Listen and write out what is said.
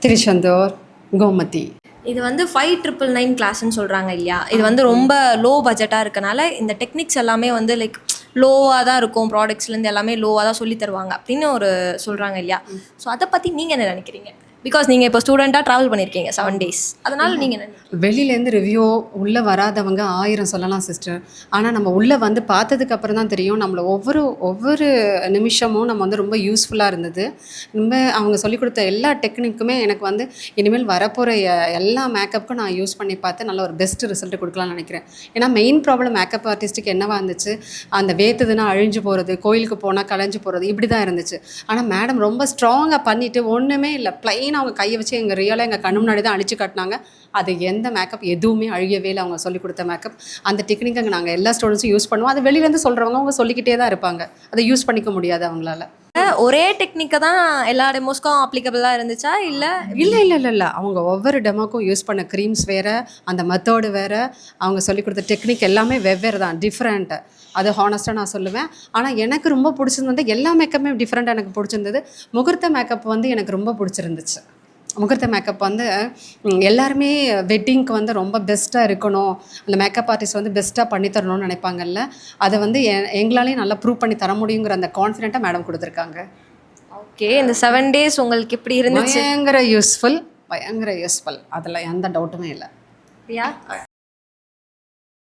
திருச்செந்தூர், கோமதி. இது வந்து 5999 கிளாஸ்ன்னு சொல்கிறாங்க இல்லையா? இது வந்து ரொம்ப லோ பட்ஜெட்டாக இருக்கனால இந்த டெக்னிக்ஸ் எல்லாமே வந்து லைக் லோவாக தான் இருக்கும், ப்ராடக்ட்ஸ்லேருந்து எல்லாமே லோவாக தான் சொல்லி தருவாங்க அப்படின்னு ஒரு சொல்கிறாங்க இல்லையா? ஸோ அதை பற்றி நீங்கள் என்ன நினைக்கிறீங்க? பிகாஸ் நீங்கள் இப்போ ஸ்டூடெண்ட்டாக ட்ராவல் பண்ணியிருக்கீங்க 7 days, அதனால் நீங்கள் என்ன நினைக்கிறீங்க? வெளியிலேருந்து ரிவ்யூ உள்ளே வராதவங்க 1000 சொல்லலாம் சிஸ்டர். ஆனால் நம்ம உள்ளே வந்து பார்த்ததுக்கு அப்புறம் தான் தெரியும் நம்மளை ஒவ்வொரு நிமிஷமும் நம்ம வந்து ரொம்ப யூஸ்ஃபுல்லாக இருந்தது. ரொம்ப அவங்க சொல்லிக் கொடுத்த எல்லா டெக்னிக்குமே எனக்கு வந்து இனிமேல் வரப்போகிற எல்லா மேக்கப்புக்கும் நான் யூஸ் பண்ணி பார்த்து நல்ல ஒரு பெஸ்ட் ரிசல்ட் கொடுக்கலாம்னு நினைக்கிறேன். ஏன்னா மெயின் ப்ராப்ளம் மேக்கப் ஆர்டிஸ்ட்டுக்கு என்னவா இருந்துச்சு, அந்த வேத்துதுன்னா அழிஞ்சு போகிறது, கோயிலுக்கு போனால் கலைஞ்சு போகிறது, இப்படி தான் இருந்துச்சு. ஆனால் மேடம் ரொம்ப ஸ்ட்ராங்காக பண்ணிவிட்டு ஒன்றுமே இல்லை, ப்ளைனாக அவங்க கையை வச்சு எங்கள் ரியலாக எங்கள் கண்ணு முன்னாடி தான் அழிச்சு காட்டினாங்க. அது எந்த மேக்கப் எதுவுமே அழியவே இல்லை. அவங்க சொல்லிக் கொடுத்த மேக்கப் அந்த டெக்னிக்கை நாங்கள் எல்லா ஸ்டூடெண்ட்ஸும் யூஸ் பண்ணுவோம். அது வெளியிலேருந்து சொல்கிறவங்க அவங்க சொல்லிக்கிட்டே தான் இருப்பாங்க, அதை யூஸ் பண்ணிக்க முடியாது அவங்களால. ஒரே டெக்னிக்கை தான் எல்லா டெமோஸ்க்கும் அப்ளிகபிளாக இருந்துச்சா இல்லை? இல்லை, அவங்க ஒவ்வொரு டெமோக்கும் யூஸ் பண்ண க்ரீம்ஸ் வேறு, அந்த மெத்தடு வேறு, அவங்க சொல்லிக் கொடுத்த டெக்னிக் எல்லாமே வெவ்வேறு தான், டிஃப்ரெண்ட்டு. அது ஹானஸ்ட்டாக நான் சொல்லுவேன். ஆனால் எனக்கு ரொம்ப பிடிச்சது வந்து எல்லா மேக்கப்புமே டிஃப்ரெண்ட்டாக எனக்கு பிடிச்சிருந்தது. முகூர்த்த மேக்கப் வந்து எனக்கு ரொம்ப பிடிச்சிருந்துச்சு. முகூர்த்த மேக்கப் வந்து எல்லாருமே வெட்டிங்க்கு வந்து ரொம்ப பெஸ்ட்டாக இருக்கணும், அந்த மேக்கப் ஆர்டிஸ்ட் வந்து பெஸ்ட்டாக பண்ணித்தரணும்னு நினைப்பாங்கல்ல, அதை வந்து எங்களாலேயும் நல்லா ப்ரூவ் பண்ணி தர முடியுங்கிற அந்த கான்ஃபிடென்ட்டாக மேடம் கொடுத்துருக்காங்க. ஓகே, இந்த 7 days உங்களுக்கு எப்படி இருந்துச்சு? பயங்கர யூஸ்ஃபுல், அதில் எந்த டவுட்டுமே இல்லை. யா